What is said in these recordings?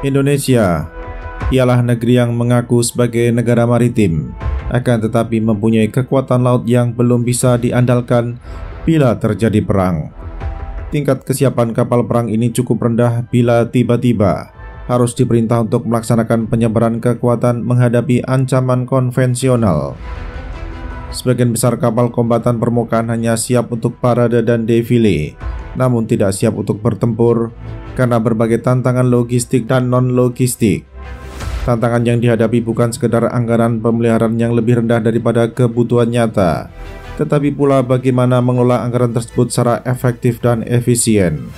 Indonesia ialah negeri yang mengaku sebagai negara maritim, akan tetapi mempunyai kekuatan laut yang belum bisa diandalkan bila terjadi perang. Tingkat kesiapan kapal perang ini cukup rendah bila tiba-tiba harus diperintah untuk melaksanakan penyebaran kekuatan menghadapi ancaman konvensional. Sebagian besar kapal kombatan permukaan hanya siap untuk parade dan defile, namun tidak siap untuk bertempur karena berbagai tantangan logistik dan non-logistik. Tantangan yang dihadapi bukan sekedar anggaran pemeliharaan yang lebih rendah daripada kebutuhan nyata, tetapi pula bagaimana mengelola anggaran tersebut secara efektif dan efisien.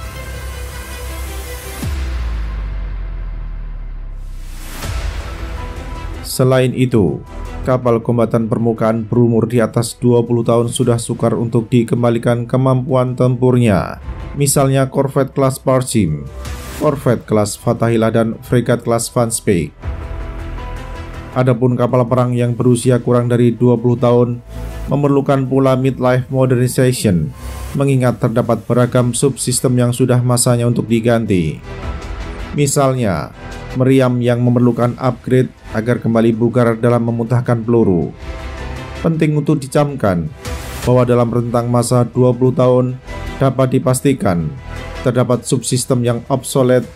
Selain itu, kapal kombatan permukaan berumur di atas 20 tahun sudah sukar untuk dikembalikan kemampuan tempurnya. Misalnya korvet kelas Parchim, korvet kelas Fatahillah, dan fregat kelas Van Speyk. Adapun kapal perang yang berusia kurang dari 20 tahun memerlukan pula midlife modernization, mengingat terdapat beragam subsistem yang sudah masanya untuk diganti. Misalnya, meriam yang memerlukan upgrade agar kembali bugar dalam memuntahkan peluru. Penting untuk dicamkan bahwa dalam rentang masa 20 tahun dapat dipastikan terdapat subsistem yang obsolete,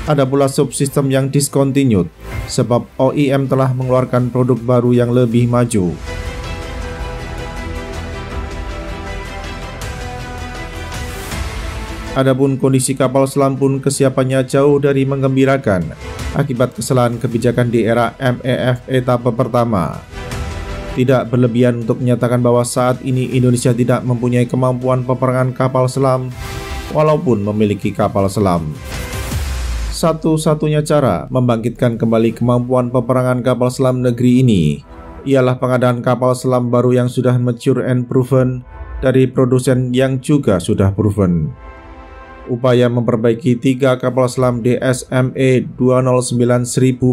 ada pula subsistem yang discontinued sebab OEM telah mengeluarkan produk baru yang lebih maju. Adapun kondisi kapal selam pun kesiapannya jauh dari menggembirakan akibat kesalahan kebijakan di era MEF etape pertama. Tidak berlebihan untuk menyatakan bahwa saat ini Indonesia tidak mempunyai kemampuan peperangan kapal selam walaupun memiliki kapal selam. Satu-satunya cara membangkitkan kembali kemampuan peperangan kapal selam negeri ini ialah pengadaan kapal selam baru yang sudah mature and proven dari produsen yang juga sudah proven. Upaya memperbaiki 3 kapal selam DSME 209-1400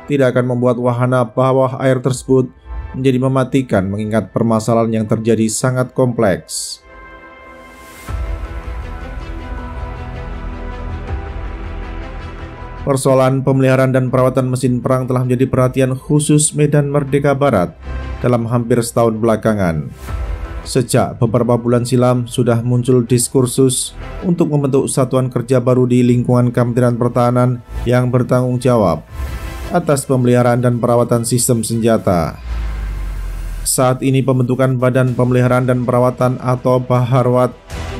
tidak akan membuat wahana bawah air tersebut menjadi mematikan, mengingat permasalahan yang terjadi sangat kompleks. Persoalan pemeliharaan dan perawatan mesin perang telah menjadi perhatian khusus Medan Merdeka Barat dalam hampir setahun belakangan. Sejak beberapa bulan silam sudah muncul diskursus untuk membentuk satuan kerja baru di lingkungan Kementerian Pertahanan yang bertanggung jawab atas pemeliharaan dan perawatan sistem senjata. Saat ini pembentukan Badan Pemeliharaan dan Perawatan atau Baharwat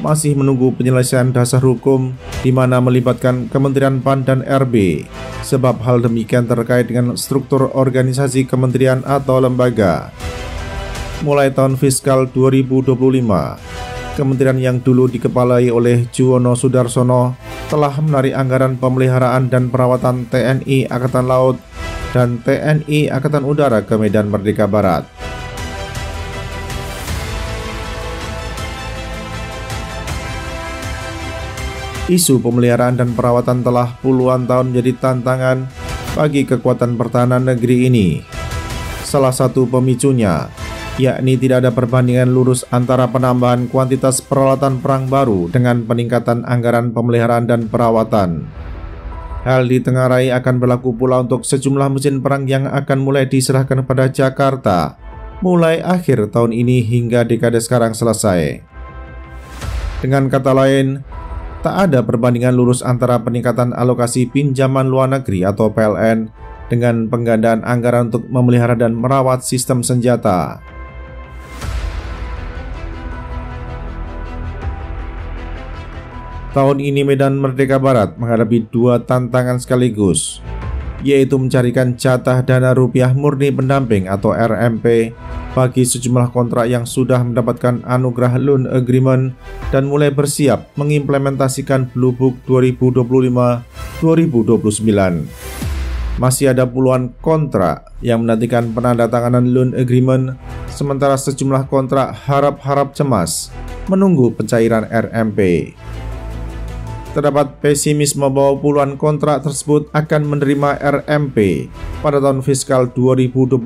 masih menunggu penyelesaian dasar hukum di mana melibatkan Kementerian PAN dan RB, sebab hal demikian terkait dengan struktur organisasi kementerian atau lembaga. Mulai tahun fiskal 2025, kementerian yang dulu dikepalai oleh Juwono Sudarsono telah menarik anggaran pemeliharaan dan perawatan TNI Angkatan Laut dan TNI Angkatan Udara ke Medan Merdeka Barat. Isu pemeliharaan dan perawatan telah puluhan tahun menjadi tantangan bagi kekuatan pertahanan negeri ini. Salah satu pemicunya yakni tidak ada perbandingan lurus antara penambahan kuantitas peralatan perang baru dengan peningkatan anggaran pemeliharaan dan perawatan. Hal ditengarai akan berlaku pula untuk sejumlah mesin perang yang akan mulai diserahkan kepada Jakarta mulai akhir tahun ini hingga dekade sekarang selesai. Dengan kata lain, tak ada perbandingan lurus antara peningkatan alokasi pinjaman luar negeri atau PLN dengan penggandaan anggaran untuk memelihara dan merawat sistem senjata. Tahun ini Medan Merdeka Barat menghadapi 2 tantangan sekaligus, yaitu mencarikan jatah dana rupiah murni pendamping atau RMP bagi sejumlah kontrak yang sudah mendapatkan anugerah Loan Agreement dan mulai bersiap mengimplementasikan Blue Book 2025-2029. Masih ada puluhan kontrak yang menantikan penandatanganan Loan Agreement, sementara sejumlah kontrak harap-harap cemas menunggu pencairan RMP. Terdapat pesimisme bahwa puluhan kontrak tersebut akan menerima RMP pada tahun fiskal 2025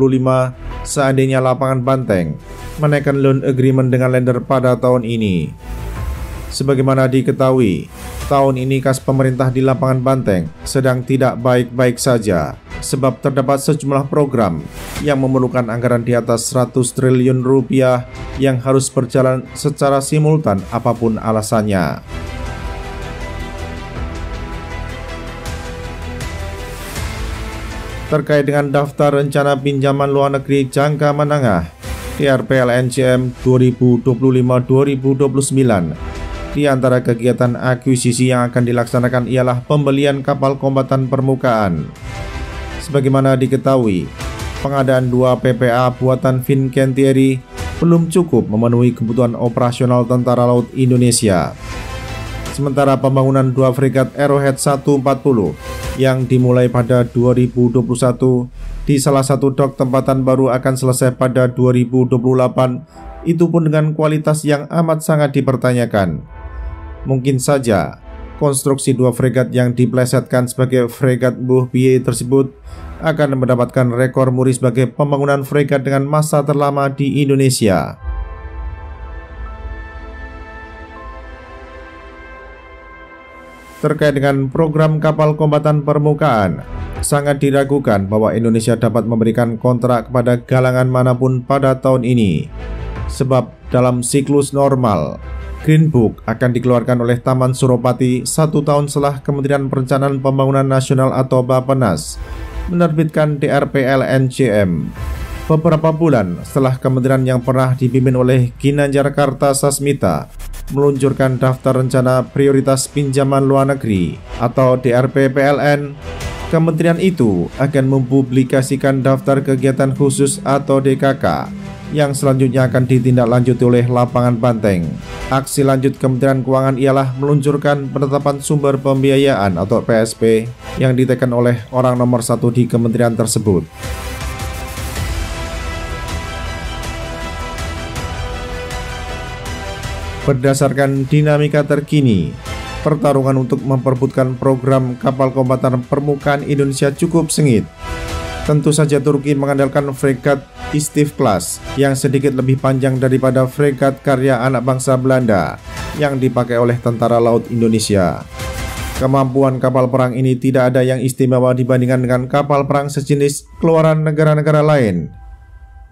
seandainya lapangan banteng menaikkan loan agreement dengan lender pada tahun ini. Sebagaimana diketahui, tahun ini kas pemerintah di lapangan banteng sedang tidak baik-baik saja, sebab terdapat sejumlah program yang memerlukan anggaran di atas 100 triliun rupiah yang harus berjalan secara simultan apapun alasannya. Terkait dengan daftar rencana pinjaman luar negeri jangka menengah DRPLNCM 2025-2029, di antara kegiatan akuisisi yang akan dilaksanakan ialah pembelian kapal kombatan permukaan. Sebagaimana diketahui, pengadaan 2 PPA buatan Fincantieri belum cukup memenuhi kebutuhan operasional Tentara Laut Indonesia. Sementara pembangunan 2 fregat Arrowhead 140 yang dimulai pada 2021 di salah satu dok tempatan baru akan selesai pada 2028, itu pun dengan kualitas yang amat sangat dipertanyakan. Mungkin saja konstruksi 2 fregat yang diplesetkan sebagai fregat Mbuh Bie tersebut akan mendapatkan rekor muri sebagai pembangunan fregat dengan masa terlama di Indonesia. Terkait dengan program kapal kombatan permukaan, sangat diragukan bahwa Indonesia dapat memberikan kontrak kepada galangan manapun pada tahun ini. Sebab dalam siklus normal, Green Book akan dikeluarkan oleh Taman Suropati 1 tahun setelah Kementerian Perencanaan Pembangunan Nasional atau Bappenas menerbitkan DRPLNCM. Beberapa bulan setelah kementerian yang pernah dipimpin oleh Ginanjar Kartasasmita meluncurkan daftar rencana prioritas pinjaman luar negeri atau DRPPLN, kementerian itu akan mempublikasikan daftar kegiatan khusus atau DKK yang selanjutnya akan ditindaklanjuti oleh lapangan banteng. Aksi lanjut Kementerian Keuangan ialah meluncurkan penetapan sumber pembiayaan atau PSP yang ditekan oleh orang nomor 1 di kementerian tersebut. Berdasarkan dinamika terkini, pertarungan untuk memperebutkan program kapal kombatan permukaan Indonesia cukup sengit. Tentu saja Turki mengandalkan fregat Istif Class yang sedikit lebih panjang daripada fregat karya anak bangsa Belanda yang dipakai oleh Tentara Laut Indonesia. Kemampuan kapal perang ini tidak ada yang istimewa dibandingkan dengan kapal perang sejenis keluaran negara-negara lain.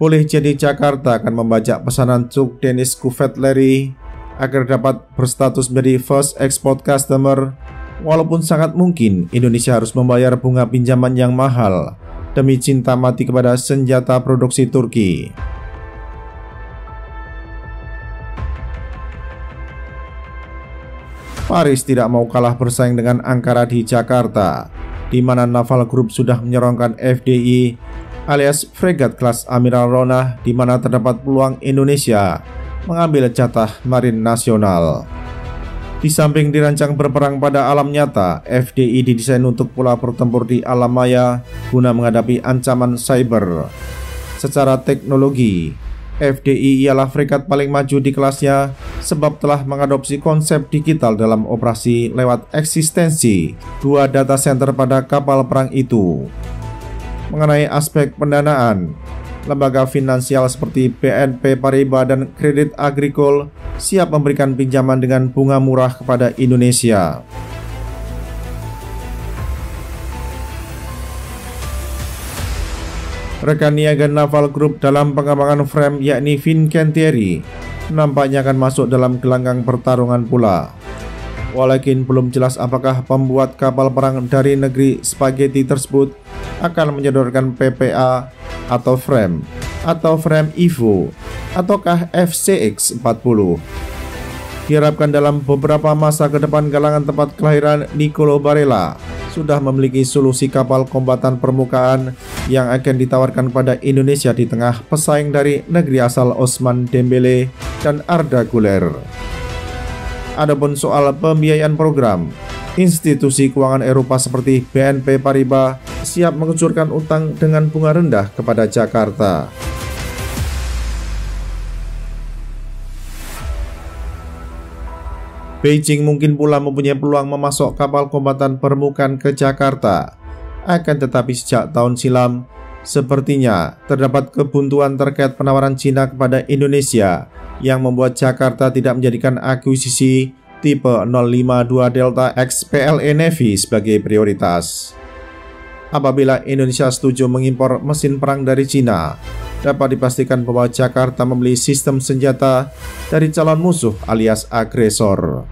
Boleh jadi Jakarta akan membajak pesanan Cuk Denis Kuvvetleri agar dapat berstatus menjadi first export customer, walaupun sangat mungkin Indonesia harus membayar bunga pinjaman yang mahal demi cinta mati kepada senjata produksi Turki. Paris tidak mau kalah bersaing dengan Ankara di Jakarta, di mana Naval Group sudah menyorongkan FDI alias fregat kelas Amiral Ronah, di mana terdapat peluang Indonesia mengambil jatah marin nasional. Di samping dirancang berperang pada alam nyata, FDI didesain untuk pula bertempur di alam maya guna menghadapi ancaman cyber. Secara teknologi, FDI ialah fregat paling maju di kelasnya sebab telah mengadopsi konsep digital dalam operasi lewat eksistensi 2 data center pada kapal perang itu. Mengenai aspek pendanaan, lembaga finansial seperti BNP Paribas dan Credit Agricole siap memberikan pinjaman dengan bunga murah kepada Indonesia. Rekan niaga Naval Group dalam pengembangan frame yakni Fincantieri nampaknya akan masuk dalam gelanggang pertarungan pula. Walaupun belum jelas apakah pembuat kapal perang dari negeri spaghetti tersebut akan menyodorkan PPA atau frame Evo ataukah FCX 40. Diharapkan dalam beberapa masa ke depan galangan tempat kelahiran Nicolo Barella sudah memiliki solusi kapal kombatan permukaan yang akan ditawarkan pada Indonesia di tengah pesaing dari negeri asal Ousmane Dembélé dan Arda Güler. Adapun soal pembiayaan program, institusi keuangan Eropa seperti BNP Paribas siap mengucurkan utang dengan bunga rendah kepada Jakarta. Beijing mungkin pula mempunyai peluang memasok kapal kombatan permukaan ke Jakarta. Akan tetapi sejak tahun silam, sepertinya terdapat kebuntuan terkait penawaran Cina kepada Indonesia yang membuat Jakarta tidak menjadikan akuisisi tipe 052 Delta XPLE Navy sebagai prioritas. Apabila Indonesia setuju mengimpor mesin perang dari Cina, dapat dipastikan bahwa Jakarta membeli sistem senjata dari calon musuh alias agresor.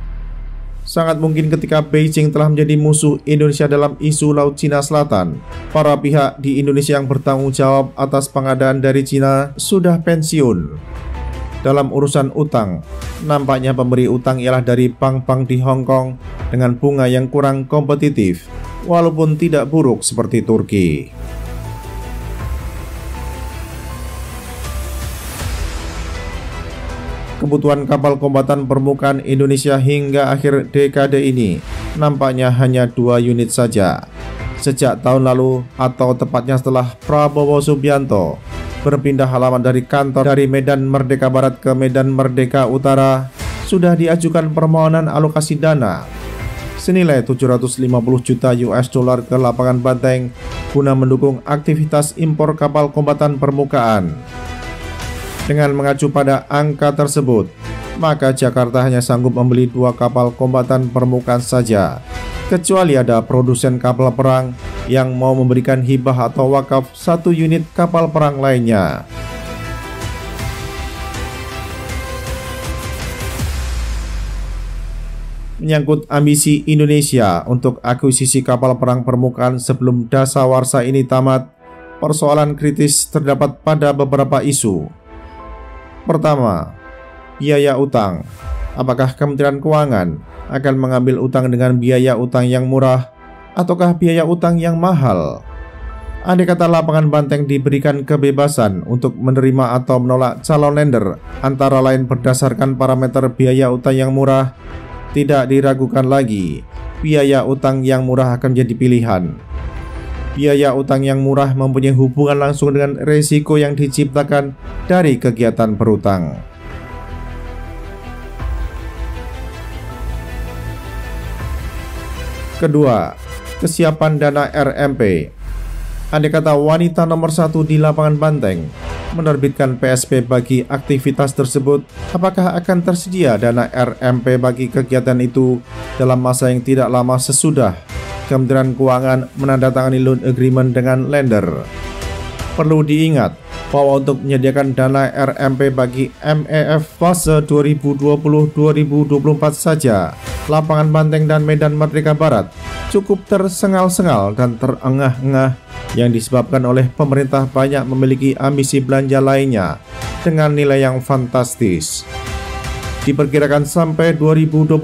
Sangat mungkin ketika Beijing telah menjadi musuh Indonesia dalam isu Laut Cina Selatan, para pihak di Indonesia yang bertanggung jawab atas pengadaan dari Cina sudah pensiun. Dalam urusan utang, nampaknya pemberi utang ialah dari bank-bank di Hong Kong dengan bunga yang kurang kompetitif, walaupun tidak buruk seperti Turki. Kebutuhan kapal kombatan permukaan Indonesia hingga akhir dekade ini nampaknya hanya 2 unit saja. Sejak tahun lalu atau tepatnya setelah Prabowo Subianto berpindah halaman dari kantor dari Medan Merdeka Barat ke Medan Merdeka Utara, sudah diajukan permohonan alokasi dana senilai 750 juta US dollar ke lapangan Banteng guna mendukung aktivitas impor kapal kombatan permukaan. Dengan mengacu pada angka tersebut, maka Jakarta hanya sanggup membeli 2 kapal kombatan permukaan saja, kecuali ada produsen kapal perang yang mau memberikan hibah atau wakaf 1 unit kapal perang lainnya. Menyangkut ambisi Indonesia untuk akuisisi kapal perang permukaan sebelum dasawarsa ini tamat, persoalan kritis terdapat pada beberapa isu. Pertama, biaya utang. Apakah Kementerian Keuangan akan mengambil utang dengan biaya utang yang murah ataukah biaya utang yang mahal? Andai kata lapangan Banteng diberikan kebebasan untuk menerima atau menolak calon lender, antara lain berdasarkan parameter biaya utang yang murah, tidak diragukan lagi, biaya utang yang murah akan menjadi pilihan. Biaya utang yang murah mempunyai hubungan langsung dengan risiko yang diciptakan dari kegiatan berutang. Kedua, kesiapan dana RMP. Andai kata wanita nomor 1 di lapangan Banteng menerbitkan PSP bagi aktivitas tersebut, apakah akan tersedia dana RMP bagi kegiatan itu dalam masa yang tidak lama sesudah Kementerian Keuangan menandatangani loan agreement dengan lender? Perlu diingat bahwa untuk menyediakan dana RMP bagi MEF fase 2020-2024 saja, lapangan Banteng dan Medan Merdeka Barat cukup tersengal-sengal dan terengah-engah yang disebabkan oleh pemerintah banyak memiliki ambisi belanja lainnya dengan nilai yang fantastis. Diperkirakan sampai 2029,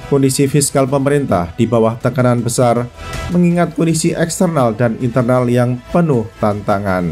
kondisi fiskal pemerintah di bawah tekanan besar mengingat kondisi eksternal dan internal yang penuh tantangan.